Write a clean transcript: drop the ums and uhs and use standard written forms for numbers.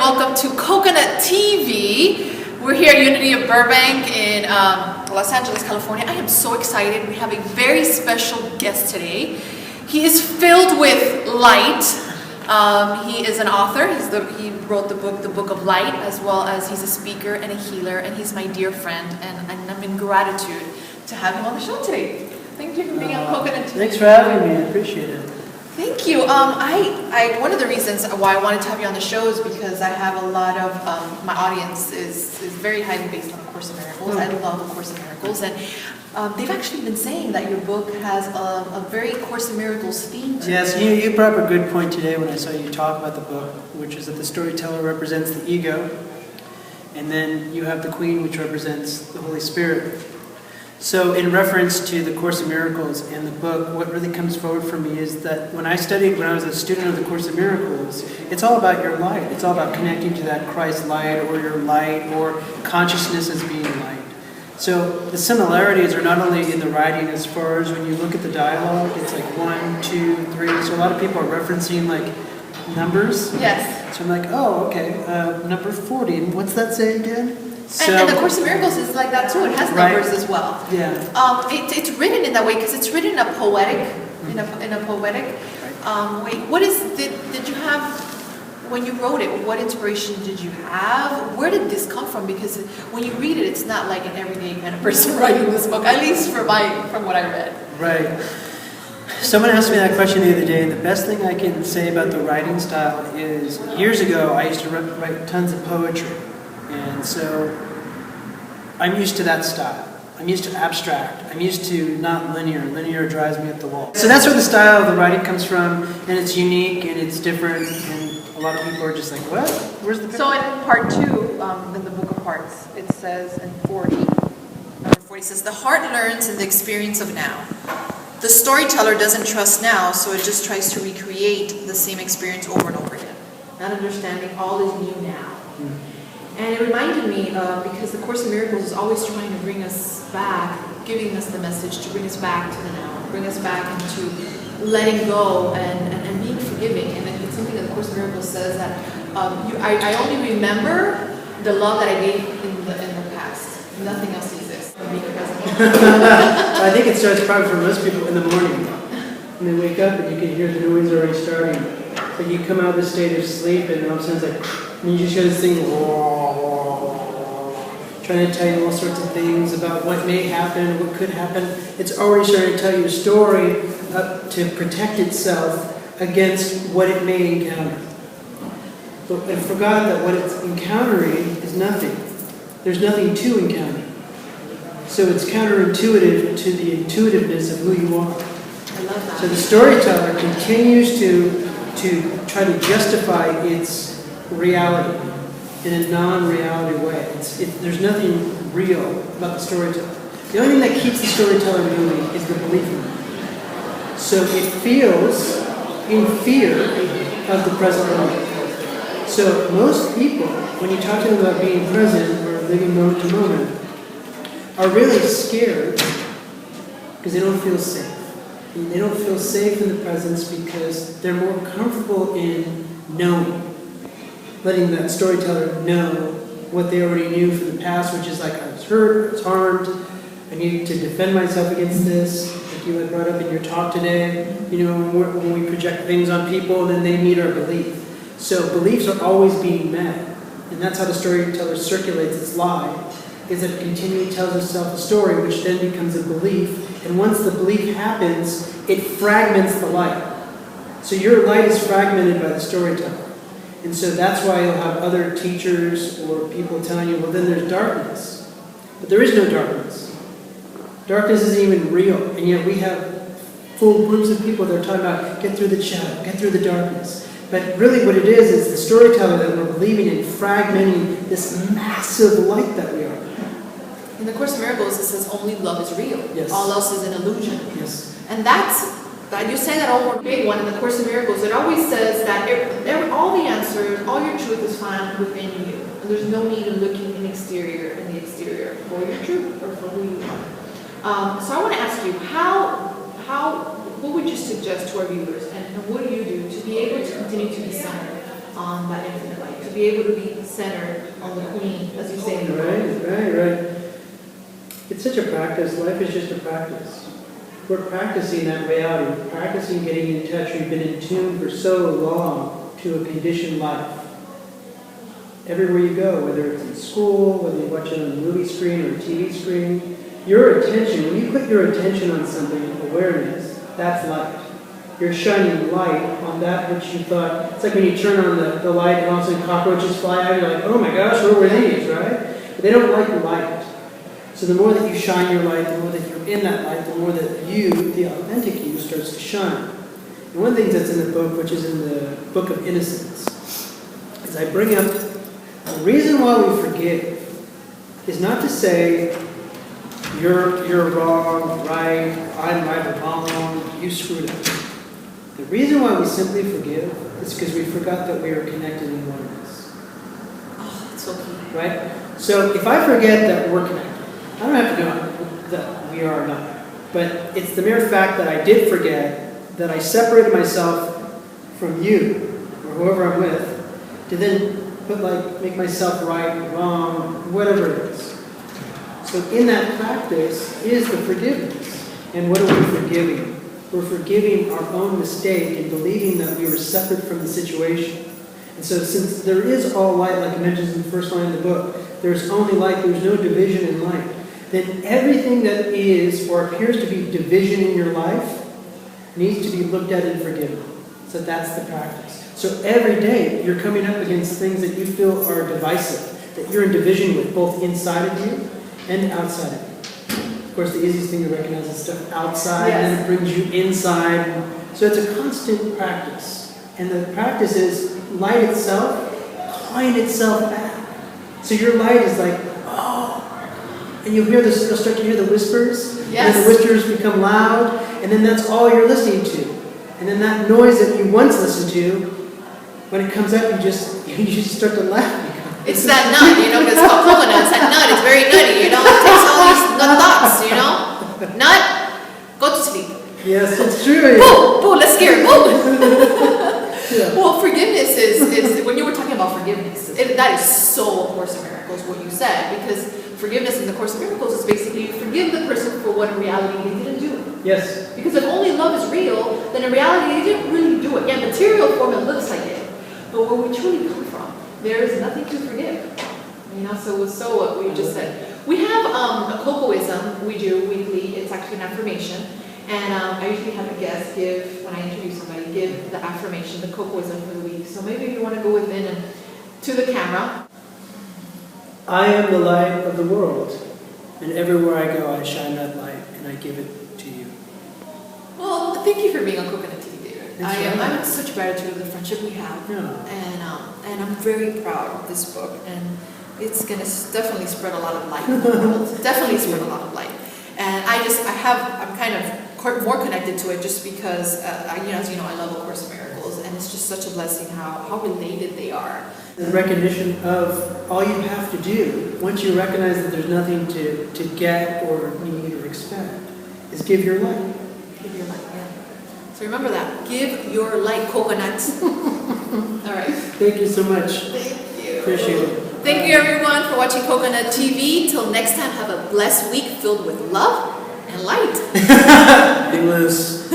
welcome to Coconut TV. We're here at Unity of Burbank in Los Angeles, California. I am so excited. We have a very special guest today. He is filled with light. He is an author. He wrote the Book of Light, as well as he's a speaker and a healer, and he's my dear friend, and I'm in gratitude to have him on the show today. Thank you for being on Coconut TV. Thanks for having me. I appreciate it. Thank you. One of the reasons why I wanted to have you on the show is because I have a lot of, my audience is very highly based on A Course in Miracles. I love A Course in Miracles, and they've actually been saying that your book has a very Course in Miracles theme to it. Yes, you brought up a good point today when I saw you talk about the book, which is that the storyteller represents the ego, and then you have the queen, which represents the Holy Spirit. So in reference to the Course in Miracles and the book, what really comes forward for me is that when I was a student of the Course in Miracles, it's all about your light. It's all about connecting to that Christ light, or your light, or consciousness as being light. So the similarities are not only in the writing, as far as when you look at the dialogue, it's like 1, 2, 3. So a lot of people are referencing like numbers. Yes. So I'm like, oh, okay, number 40. And what's that say again? So, and the Course in Miracles is like that too. It has numbers as well. Yeah. It's written in that way because it's written in a poetic, in a poetic way. What did you have when you wrote it? What inspiration did you have? Where did this come from? Because when you read it, it's not like an everyday kind of person writing this book. At least from what I read. Right. Someone asked me that question the other day, and the best thing I can say about the writing style is years ago I used to write tons of poetry. And so I'm used to that style. I'm used to abstract. I'm used to not linear. Linear drives me up the wall. So that's where the style of the writing comes from, and it's unique and it's different, and a lot of people are just like, what? Where's the picture? So in part 2, in the Book of Hearts, it says in 40, number 40 says, the heart learns in the experience of now. The storyteller doesn't trust now, so it just tries to recreate the same experience over and over again, not understanding all is new now. Mm-hmm. And it reminded me, because the Course in Miracles is always trying to bring us back, giving us the message to bring us back to the now, bring us back into letting go and being forgiving. And it's something that the Course in Miracles says that I only remember the love that I gave in the past. Nothing else exists. Being present. I think it starts probably for most people in the morning. When they wake up and you can hear the noise already starting. So you come out of this state of sleep and all of a sudden it's like, and you just hear this thing, trying to tell you all sorts of things about what may happen, what could happen. It's already starting to tell you a story to protect itself against what it may encounter. But it forgot that what it's encountering is nothing. There's nothing to encounter. So it's counterintuitive to the intuitiveness of who you are. I love that. So the storyteller continues to try to justify its reality in a non-reality way. There's nothing real about the storyteller. The only thing that keeps the storyteller moving is the belief in it. So it feels in fear of the present moment. So most people, when you talk to them about being present or living moment to moment, are really scared because they don't feel safe. And they don't feel safe in the presence because they're more comfortable in knowing. Letting that storyteller know what they already knew from the past, which is like, I was hurt, I was harmed, I needed to defend myself against this, like you had brought up in your talk today, when we project things on people and then they meet our belief. So beliefs are always being met, and that's how the storyteller circulates its lie, is that it continually tells itself a story, which then becomes a belief, and once the belief happens, it fragments the light. So your light is fragmented by the storyteller. And so that's why you'll have other teachers or people telling you, well, then there's darkness. But there is no darkness. Darkness isn't even real. And yet we have full groups of people that are talking about get through the shadow, get through the darkness. But really what it is the storyteller that we're believing in, fragmenting this massive light that we are. In the Course in Miracles, it says only love is real. Yes. All else is an illusion. Yes. And you say that over big one in the Course in Miracles. It always says that all the answers, all your truth is found within you. And there's no need in looking in the exterior for your truth or for who you are. So I want to ask you, what would you suggest to our viewers, and what do you do to be able to continue to be centered on that infinite light, to be able to be centered on the queen, as you say in the book. Right. It's such a practice. Life is just a practice. We're practicing that reality. We're practicing getting in touch. We've been in tune for so long to a conditioned life. Everywhere you go, whether it's in school, whether you watch it on a movie screen or a TV screen, your attention, when you put your attention on something, awareness, that's light. You're shining light on that which you thought. It's like when you turn on the light and all of a sudden cockroaches fly out, you're like, oh my gosh, what were these, right? But they don't like light. So the more that you shine your light, the more that you're in that light, the more that you, the authentic you, starts to shine. And one of the things that's in the book, which is in the Book of Innocence, is I bring up the reason why we forgive is not to say you're wrong, right, I'm right or wrong, you screwed up. The reason why we simply forgive is because we forgot that we are connected in oneness. Oh, that's so key. Right? So if I forget that we're connected, I don't have to know that we are or not. But it's the mere fact that I did forget that I separated myself from you, or whoever I'm with, to then make myself right, wrong, whatever it is. So in that practice is the forgiveness. And what are we forgiving? We're forgiving our own mistake and believing that we were separate from the situation. And so since there is all light, like it mentions in the first line of the book, there's only light, there's no division in light, then everything that is or appears to be division in your life needs to be looked at and forgiven. So that's the practice. So every day you're coming up against things that you feel are divisive, that you're in division with, both inside of you and outside of you. Of course, the easiest thing to recognize is stuff outside, and then it brings you inside. So it's a constant practice. And the practice is light itself, calling itself back. So your light is like, oh, and you'll start to hear the whispers, and then the whispers become loud, and then that's all you're listening to. And then that noise that you once listened to, when it comes up, you just start to laugh. It's that nut, because it's called coconut. It's that nut. It's very nutty, It takes all these nut thoughts, Nut, go to sleep. Yes, it's true. Boo, let's scare it. Boo. Well, forgiveness is when you were talking about forgiveness, that is so Course in Miracles, what you said, because forgiveness in the Course in Miracles is basically you forgive the person for what in reality they didn't do. Yes. Because if only love is real, then in reality they didn't really do it. Yeah, material form it looks like it, but where we truly come from, there is nothing to forgive. So what we just said. We have a cocoism we do weekly. It's actually an affirmation. And I usually have a guest when I introduce somebody, give the affirmation, the cocoism for the week. So maybe if you want to go within and to the camera. I am the light of the world. And everywhere I go, I shine that light and I give it to you. Well, thank you for being on Coconut TV, David. I'm in such gratitude of the friendship we have. Yeah. And I'm very proud of this book. And it's going to definitely spread a lot of light in the world. Definitely spread a lot of light. And I'm kind of more connected to it just because, as you know, I love A Course in Miracles. And it's just such a blessing how related they are. The recognition of all you have to do, once you recognize that there's nothing to get or need or expect, is give your light. Give your light, yeah. So remember that. Give your light, coconuts. All right. Thank you so much. Thank you. Appreciate it. Thank you, everyone, for watching Coconut TV. Till next time, have a blessed week filled with love and light. Be loose.